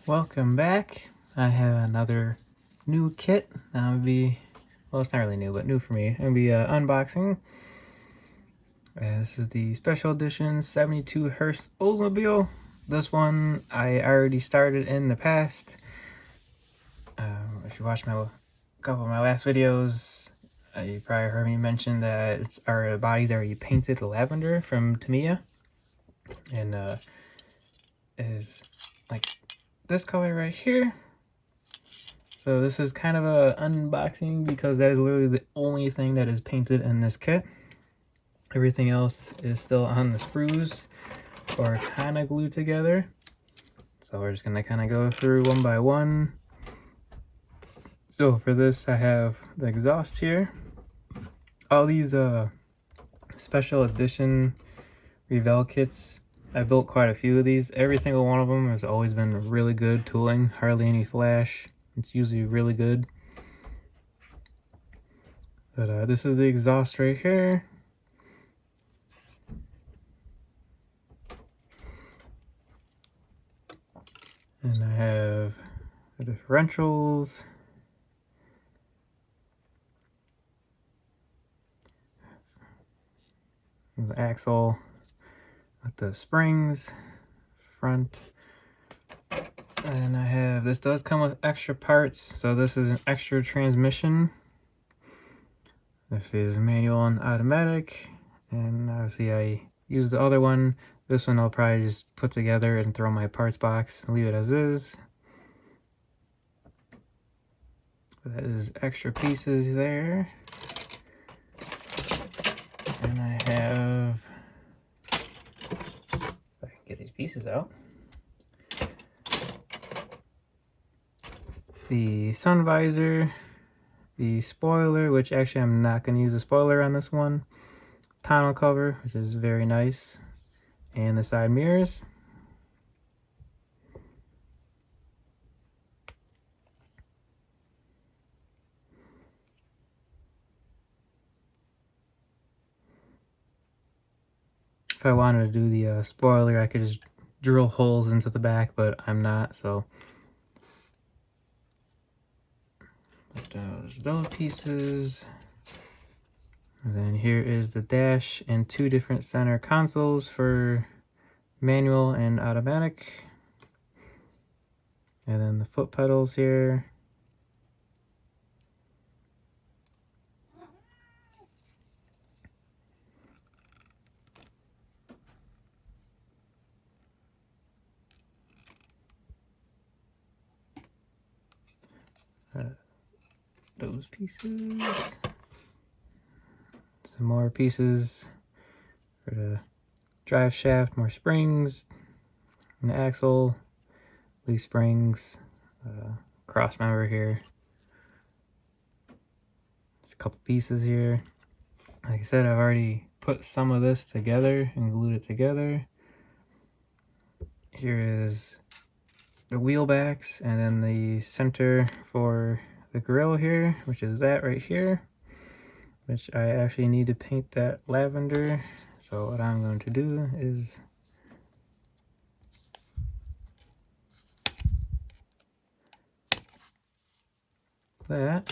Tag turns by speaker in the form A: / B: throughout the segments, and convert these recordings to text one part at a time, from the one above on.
A: Welcome back. I have another new kit. Well, it's not really new, but new for me. I'm gonna be unboxing. This is the special edition 72 Hurst Oldsmobile. This one I already started in the past. If you watched a couple of my last videos, you probably heard me mention that our body's already painted lavender from Tamiya, and it is like this color right here. So this is kind of a unboxing because that is literally the only thing that is painted in this kit. Everything else is still on the sprues or kind of glued together. So we're just going to kind of go through one by one. So for this, I have the exhaust here. All these special edition Revell kits, I built quite a few of these. Every single one of them has always been really good tooling, hardly any flash. It's usually really good. But this is the exhaust right here. And I have the differentials. The axle with the springs, front. And I have, this does come with extra parts, so this is an extra transmission. This is manual and automatic, and obviously I used the other one. This one I'll probably just put together and throw in my parts box and leave it as is. That is extra pieces there. And I have, if I can get these pieces out, the sun visor, the spoiler, which actually I'm not going to use a spoiler on this one, tonneau cover, which is very nice, and the side mirrors. If I wanted to do the spoiler, I could just drill holes into the back, but I'm not, so. Those pieces. And then here is the dash and two different center consoles for manual and automatic. And then the foot pedals here. Those pieces. Some more pieces for the drive shaft, more springs, and the axle, leaf springs, cross member here. Just a couple pieces here. Like I said, I've already put some of this together and glued it together. Here is the wheel backs, and then the center for the grill here, which is that right here, which I actually need to paint that lavender. So what I'm going to do is that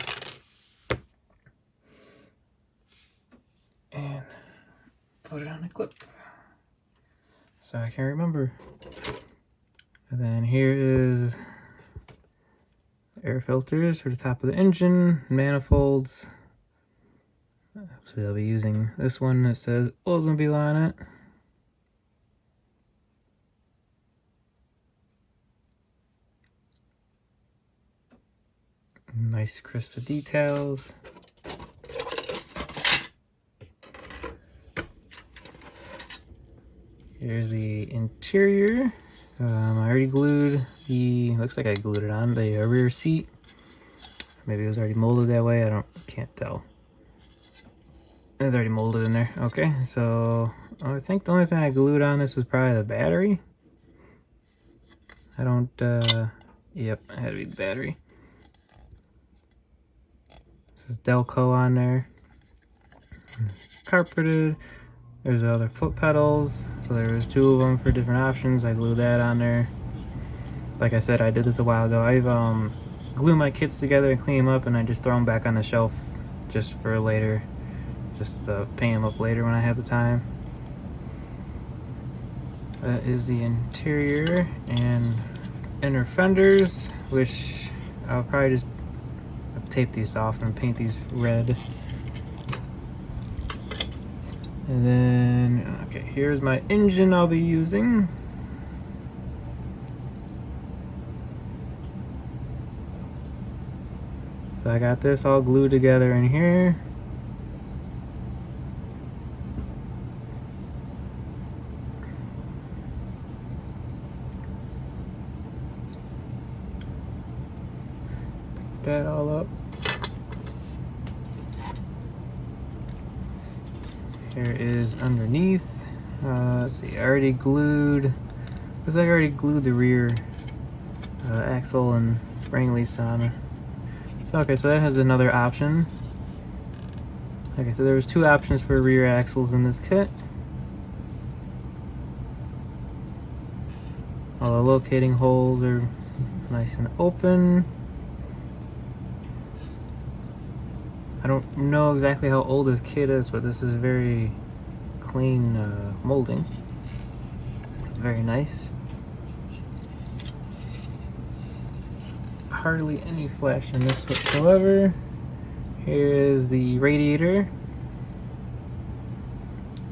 A: and put it on a clip so I can remember. And then here is air filters for the top of the engine, manifolds. So I'll be using this one that says Oldsmobile on it. Nice crisp details. Here's the interior. I already glued the, looks like I glued it on the rear seat. Maybe it was already molded that way, can't tell. It's already molded in there. Okay, so I think the only thing I glued on this was probably the battery. Yep, it had to be the battery. This is Delco on there. Carpeted. There's the other foot pedals. So there was two of them for different options. I glued that on there. Like I said, I did this a while ago. I've glue my kits together and clean them up, and I just throw them back on the shelf just for later, just paint them up later when I have the time. That is the interior and inner fenders, which I'll probably just tape these off and paint these red. And then, okay, here's my engine I'll be using. So I got this all glued together in here. Pick that all up. Here is underneath. Let's see, I already glued, looks like I already glued the rear axle and spring leaves on. Okay, so that has another option. Okay, so there was 2 options for rear axles in this kit. All the locating holes are nice and open. I don't know exactly how old this kit is, but this is very clean molding. Very nice. Hardly any flash in this whatsoever. Here is the radiator.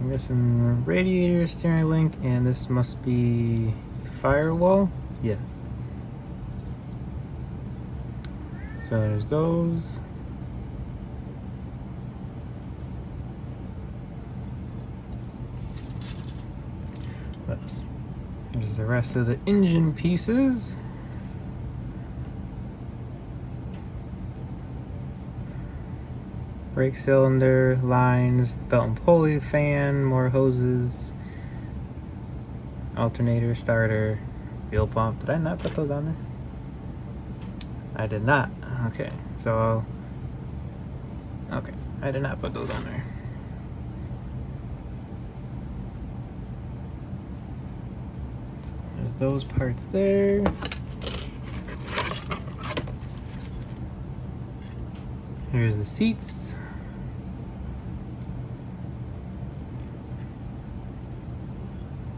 A: I'm missing radiator, steering link, and this must be firewall. Yeah. So there's those. What else? There's the rest of the engine pieces. Brake cylinder, lines, belt and pulley, fan, more hoses, alternator, starter, fuel pump. Did I not put those on there? I did not. Okay, so okay, I did not put those on there. So there's those parts there. Here's the seats.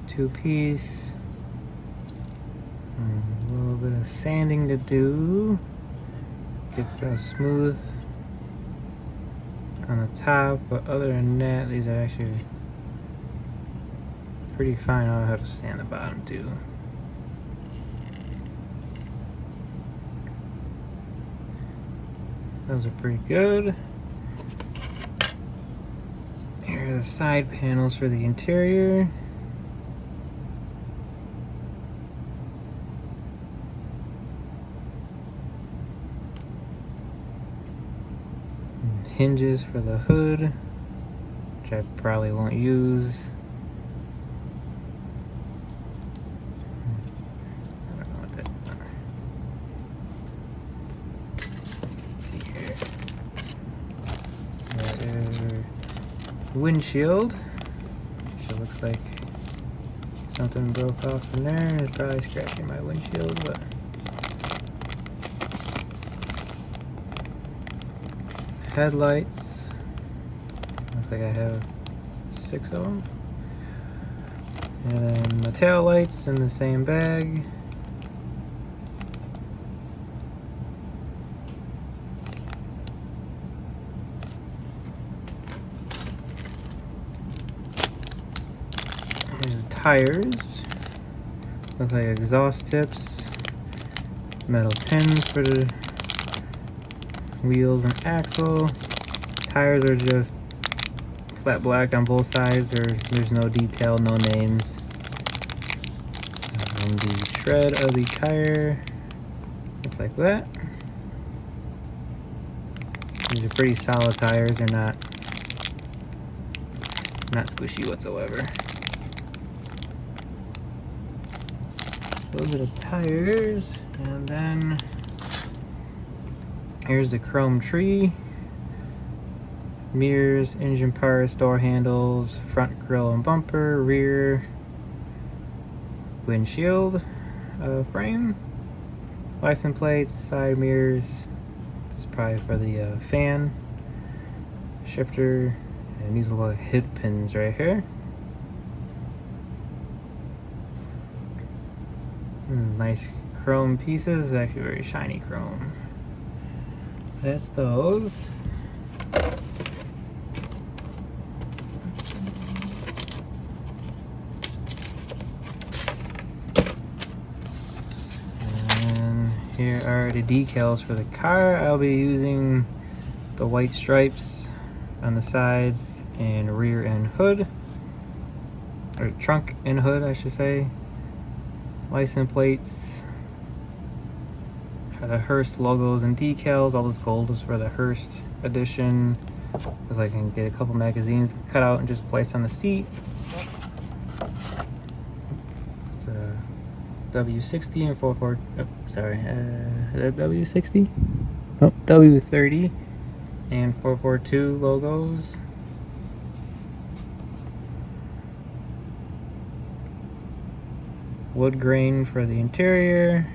A: Two-piece. A little bit of sanding to do. Get those smooth on the top, but other than that, these are actually pretty fine. I'll have to sand the bottom too. Those are pretty good. Here are the side panels for the interior. Hinges for the hood, which I probably won't use. I don't know what that Let's see here. There is windshield, which looks like something broke off in there. It's probably scratching my windshield, but headlights, looks like I have 6 of them, and then the tail lights in the same bag. Here's the tires, look like exhaust tips, metal pins for the wheels and axle. Tires are just flat black on both sides, or there's no detail, no names. And the tread of the tire looks like that. These are pretty solid tires. They're not squishy whatsoever. So those are the tires, and then here's the chrome tree, mirrors, engine parts, door handles, front grille and bumper, rear windshield frame. license plates, side mirrors. This is probably for the fan shifter, and these little hid pins right here. Nice chrome pieces, actually very shiny chrome. That's those. And here are the decals for the car. I'll be using the white stripes on the sides and rear and hood, or trunk and hood I should say. License plates, the Hurst logos and decals. All this gold is for the Hurst edition, because I can get a couple magazines cut out and just place on the seat. The W60 and 44. Oh, sorry, is that W60? Oh, W30 and 442 logos. Wood grain for the interior.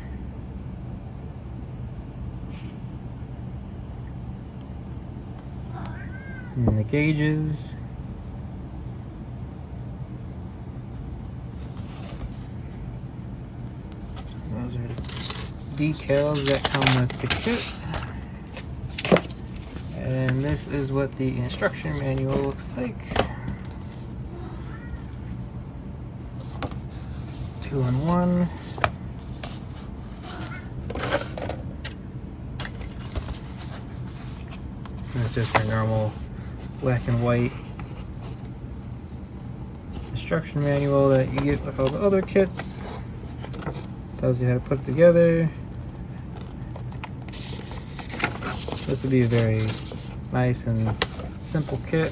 A: And the gauges. Those are decals that come with the kit. And this is what the instruction manual looks like. 2-in-1. This is just your normal black and white instruction manual that you get with all the other kits. Tells you how to put it together. This would be a very nice and simple kit.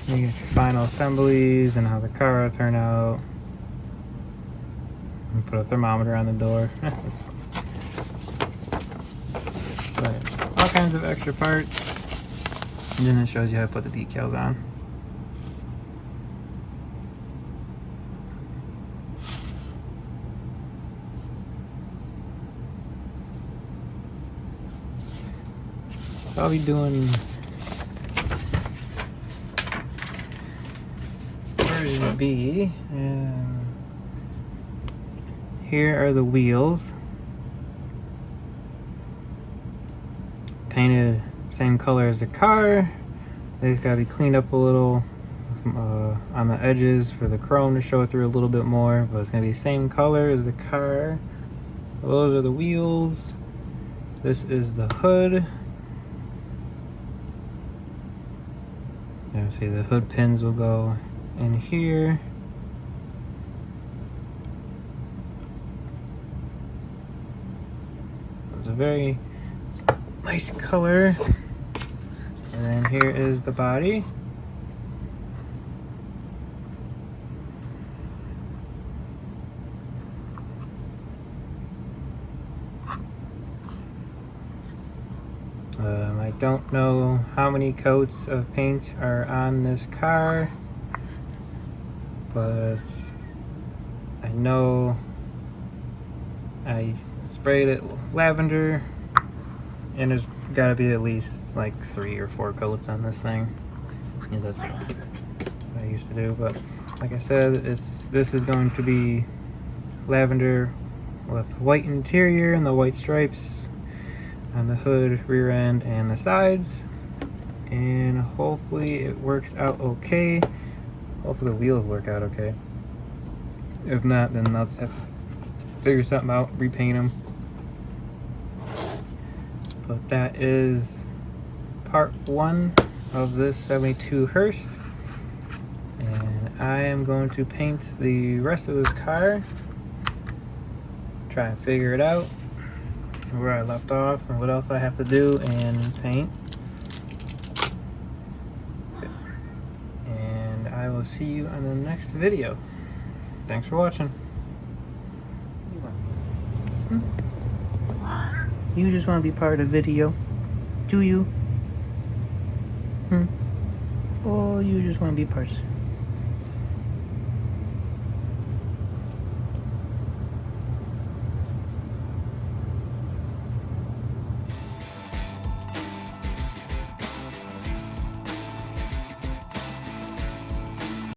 A: You get your final assemblies and how the car will turn out. And put a thermometer on the door. But all kinds of extra parts. And then it shows you how to put the decals on. So I'll be doing version B, and here are the wheels. Painted same color as the car. They just gotta be cleaned up a little on the edges for the chrome to show through a little bit more, but it's gonna be the same color as the car. Those are the wheels. This is the hood. You see the hood pins will go in here. It's a very nice color. And then here is the body. I don't know how many coats of paint are on this car, but I know I sprayed it lavender, and there's got to be at least like 3 or 4 coats on this thing, because that's what I used to do. But like I said, this is going to be lavender with white interior and the white stripes on the hood, rear end, and the sides. And hopefully it works out okay. Hopefully the wheels work out okay. If not, then I'll just have to figure something out, repaint them. But that is part 1 of this 72 Hurst. And I am going to paint the rest of this car. Try and figure it out, where I left off and what else I have to do and paint. And I will see you on the next video. Thanks for watching. You just want to be part of the video, do you? or you just want to be parts.